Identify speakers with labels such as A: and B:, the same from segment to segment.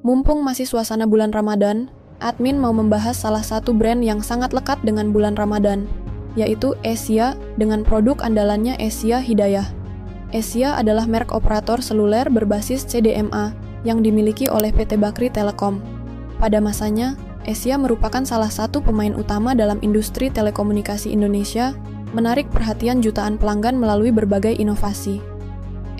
A: Mumpung masih suasana bulan Ramadan, admin mau membahas salah satu brand yang sangat lekat dengan bulan Ramadan, yaitu Asia dengan produk andalannya Asia Hidayah. Asia adalah merek operator seluler berbasis CDMA yang dimiliki oleh PT Bakri Telekom. Pada masanya, Asia merupakan salah satu pemain utama dalam industri telekomunikasi Indonesia, menarik perhatian jutaan pelanggan melalui berbagai inovasi.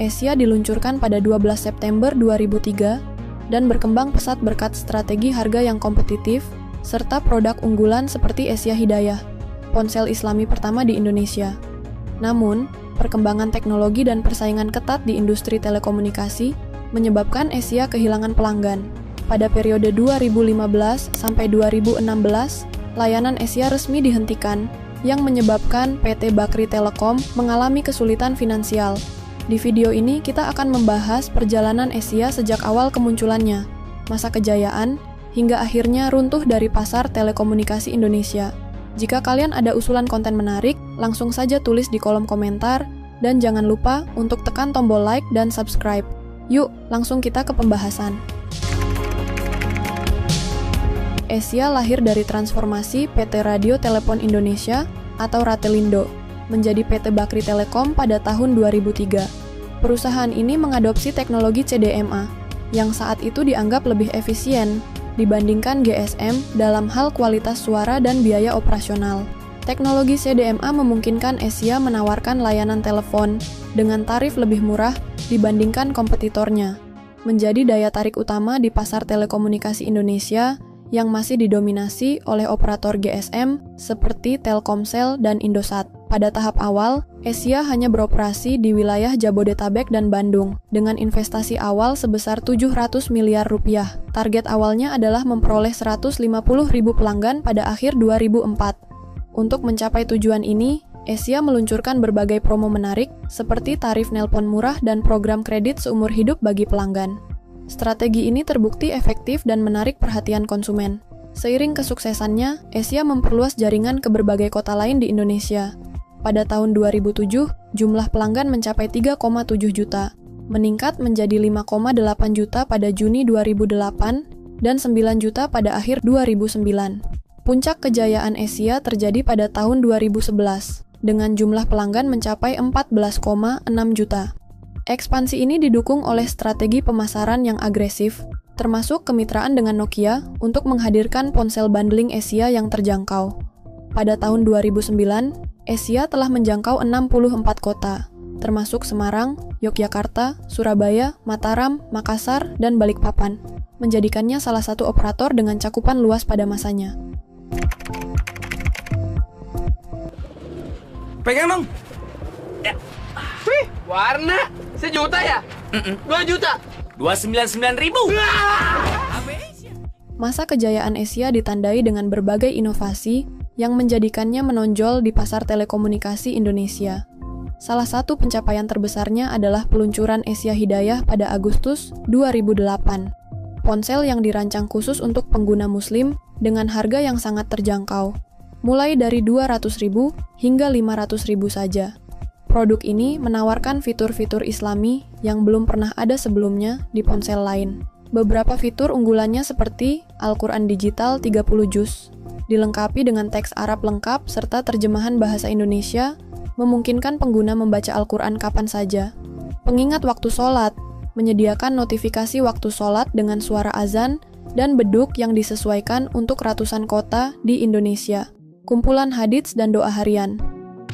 A: Asia diluncurkan pada 12 September 2003 dan berkembang pesat berkat strategi harga yang kompetitif, serta produk unggulan seperti Asia Hidayah, ponsel Islami pertama di Indonesia. Namun, perkembangan teknologi dan persaingan ketat di industri telekomunikasi menyebabkan Asia kehilangan pelanggan. Pada periode 2015 sampai 2016, layanan Asia resmi dihentikan, yang menyebabkan PT Bakri Telekom mengalami kesulitan finansial. Di video ini kita akan membahas perjalanan Asia sejak awal kemunculannya, masa kejayaan, hingga akhirnya runtuh dari pasar telekomunikasi Indonesia. Jika kalian ada usulan konten menarik, langsung saja tulis di kolom komentar, dan jangan lupa untuk tekan tombol like dan subscribe. Yuk, langsung kita ke pembahasan. Asia lahir dari transformasi PT Radio Telepon Indonesia atau Ratelindo menjadi PT Bakri Telekom pada tahun 2003. Perusahaan ini mengadopsi teknologi CDMA, yang saat itu dianggap lebih efisien dibandingkan GSM dalam hal kualitas suara dan biaya operasional. Teknologi CDMA memungkinkan Asia menawarkan layanan telepon dengan tarif lebih murah dibandingkan kompetitornya, menjadi daya tarik utama di pasar telekomunikasi Indonesia yang masih didominasi oleh operator GSM seperti Telkomsel dan Indosat. Pada tahap awal, Asia hanya beroperasi di wilayah Jabodetabek dan Bandung, dengan investasi awal sebesar 700 miliar rupiah. Target awalnya adalah memperoleh 150.000 pelanggan pada akhir 2004. Untuk mencapai tujuan ini, Asia meluncurkan berbagai promo menarik, seperti tarif nelpon murah dan program kredit seumur hidup bagi pelanggan. Strategi ini terbukti efektif dan menarik perhatian konsumen. Seiring kesuksesannya, Asia memperluas jaringan ke berbagai kota lain di Indonesia. Pada tahun 2007, jumlah pelanggan mencapai 3,7 juta, meningkat menjadi 5,8 juta pada Juni 2008 dan 9 juta pada akhir 2009. Puncak kejayaan Asia terjadi pada tahun 2011, dengan jumlah pelanggan mencapai 14,6 juta. Ekspansi ini didukung oleh strategi pemasaran yang agresif, termasuk kemitraan dengan Nokia untuk menghadirkan ponsel bundling Asia yang terjangkau. Pada tahun 2009, Asia telah menjangkau 64 kota, termasuk Semarang, Yogyakarta, Surabaya, Mataram, Makassar, dan Balikpapan, menjadikannya salah satu operator dengan cakupan luas pada masanya.
B: Pegang dong. Ya.
C: Wih, warna. 1 juta ya? 2 juta?
B: 299.000.
A: Masa kejayaan Asia ditandai dengan berbagai inovasi yang menjadikannya menonjol di pasar telekomunikasi Indonesia. Salah satu pencapaian terbesarnya adalah peluncuran Asia Hidayah pada Agustus 2008. Ponsel yang dirancang khusus untuk pengguna muslim dengan harga yang sangat terjangkau, mulai dari 200.000 hingga 500.000 saja. Produk ini menawarkan fitur-fitur Islami yang belum pernah ada sebelumnya di ponsel lain. Beberapa fitur unggulannya seperti Al-Quran Digital 30 juz, dilengkapi dengan teks Arab lengkap serta terjemahan bahasa Indonesia, memungkinkan pengguna membaca Al-Quran kapan saja. Pengingat waktu sholat, menyediakan notifikasi waktu sholat dengan suara azan dan beduk yang disesuaikan untuk ratusan kota di Indonesia. Kumpulan hadits dan doa harian,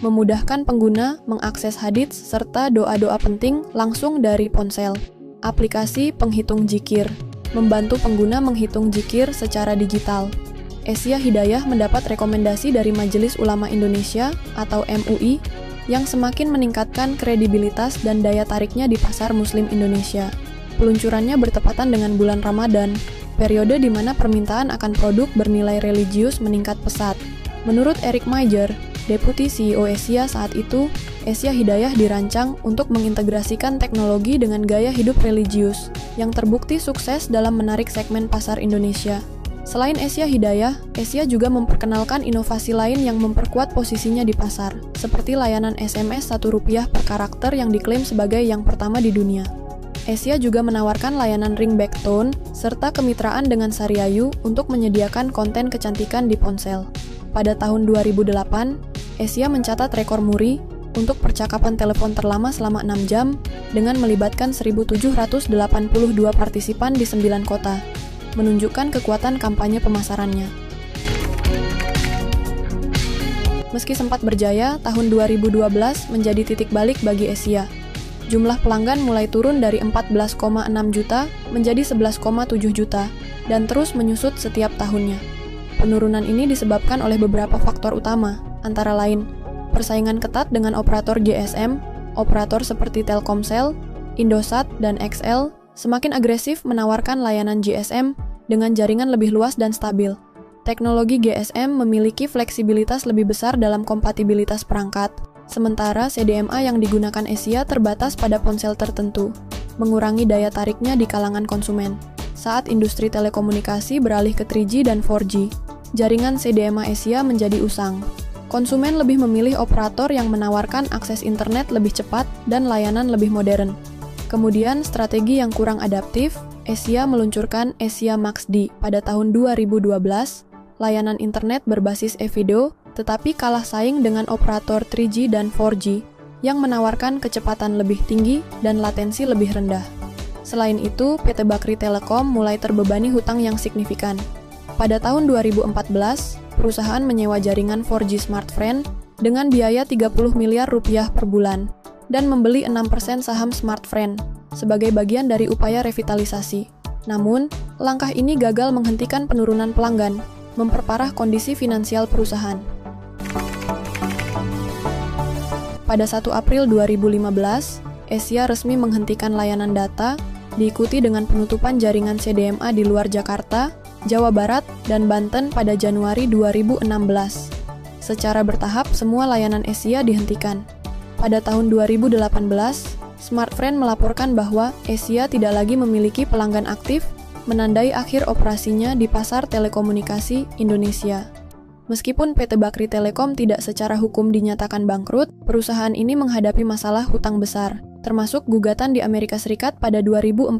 A: memudahkan pengguna mengakses hadits serta doa-doa penting langsung dari ponsel. Aplikasi penghitung zikir, membantu pengguna menghitung zikir secara digital. Asia Hidayah mendapat rekomendasi dari Majelis Ulama Indonesia atau MUI yang semakin meningkatkan kredibilitas dan daya tariknya di pasar muslim Indonesia. Peluncurannya bertepatan dengan bulan Ramadan, periode di mana permintaan akan produk bernilai religius meningkat pesat. Menurut Eric Mayer, Deputi CEO Asia saat itu, Asia Hidayah dirancang untuk mengintegrasikan teknologi dengan gaya hidup religius, yang terbukti sukses dalam menarik segmen pasar Indonesia. Selain Asia Hidayah, Asia juga memperkenalkan inovasi lain yang memperkuat posisinya di pasar, seperti layanan SMS Rp1 per karakter yang diklaim sebagai yang pertama di dunia. Asia juga menawarkan layanan ringback tone serta kemitraan dengan Sariayu untuk menyediakan konten kecantikan di ponsel. Pada tahun 2008, Asia mencatat rekor muri untuk percakapan telepon terlama selama 6 jam dengan melibatkan 1.782 partisipan di 9 kota, menunjukkan kekuatan kampanye pemasarannya. Meski sempat berjaya, tahun 2012 menjadi titik balik bagi Asia. Jumlah pelanggan mulai turun dari 14,6 juta menjadi 11,7 juta dan terus menyusut setiap tahunnya. Penurunan ini disebabkan oleh beberapa faktor utama, antara lain persaingan ketat dengan operator GSM, operator seperti Telkomsel, Indosat, dan XL semakin agresif menawarkan layanan GSM dengan jaringan lebih luas dan stabil. Teknologi GSM memiliki fleksibilitas lebih besar dalam kompatibilitas perangkat, sementara CDMA yang digunakan Asia terbatas pada ponsel tertentu, mengurangi daya tariknya di kalangan konsumen. Saat industri telekomunikasi beralih ke 3G dan 4G, jaringan CDMA Asia menjadi usang. Konsumen lebih memilih operator yang menawarkan akses internet lebih cepat dan layanan lebih modern. Kemudian, strategi yang kurang adaptif, Asia meluncurkan Asia Max-D pada tahun 2012, layanan internet berbasis e-video, tetapi kalah saing dengan operator 3G dan 4G yang menawarkan kecepatan lebih tinggi dan latensi lebih rendah. Selain itu, PT Bakri Telekom mulai terbebani hutang yang signifikan. Pada tahun 2014, perusahaan menyewa jaringan 4G Smartfren dengan biaya 30 miliar rupiah per bulan dan membeli 6% saham Smartfren sebagai bagian dari upaya revitalisasi. Namun, langkah ini gagal menghentikan penurunan pelanggan, memperparah kondisi finansial perusahaan. Pada 1 April 2015, Asia resmi menghentikan layanan data, diikuti dengan penutupan jaringan CDMA di luar Jakarta, Jawa Barat, dan Banten pada Januari 2016. Secara bertahap, semua layanan Asia dihentikan. Pada tahun 2018, Smartfren melaporkan bahwa Asia tidak lagi memiliki pelanggan aktif, menandai akhir operasinya di pasar telekomunikasi Indonesia. Meskipun PT Bakri Telekom tidak secara hukum dinyatakan bangkrut, perusahaan ini menghadapi masalah hutang besar, termasuk gugatan di Amerika Serikat pada 2014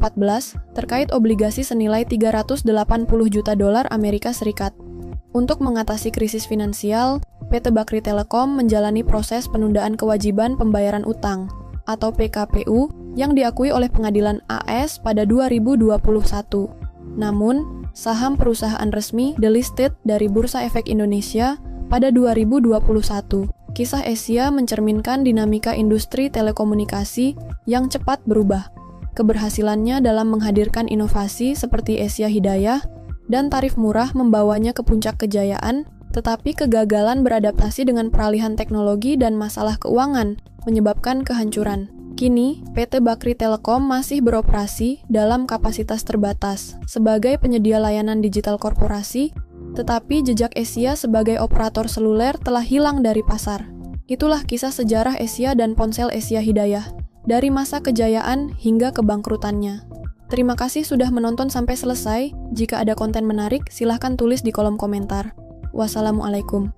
A: terkait obligasi senilai 380 juta dolar Amerika Serikat. Untuk mengatasi krisis finansial, PT Bakri Telekom menjalani proses penundaan kewajiban pembayaran utang atau PKPU yang diakui oleh Pengadilan AS pada 2021. Namun, saham perusahaan resmi delisted dari Bursa Efek Indonesia pada 2021. Kisah Asia mencerminkan dinamika industri telekomunikasi yang cepat berubah. Keberhasilannya dalam menghadirkan inovasi seperti Asia Hidayah dan tarif murah membawanya ke puncak kejayaan, tetapi kegagalan beradaptasi dengan peralihan teknologi dan masalah keuangan menyebabkan kehancuran. Kini, PT Bakri Telekom masih beroperasi dalam kapasitas terbatas sebagai penyedia layanan digital korporasi, tetapi jejak Asia sebagai operator seluler telah hilang dari pasar. Itulah kisah sejarah Asia dan ponsel Asia Hidayah, dari masa kejayaan hingga kebangkrutannya. Terima kasih sudah menonton sampai selesai. Jika ada konten menarik, silahkan tulis di kolom komentar. Wassalamualaikum.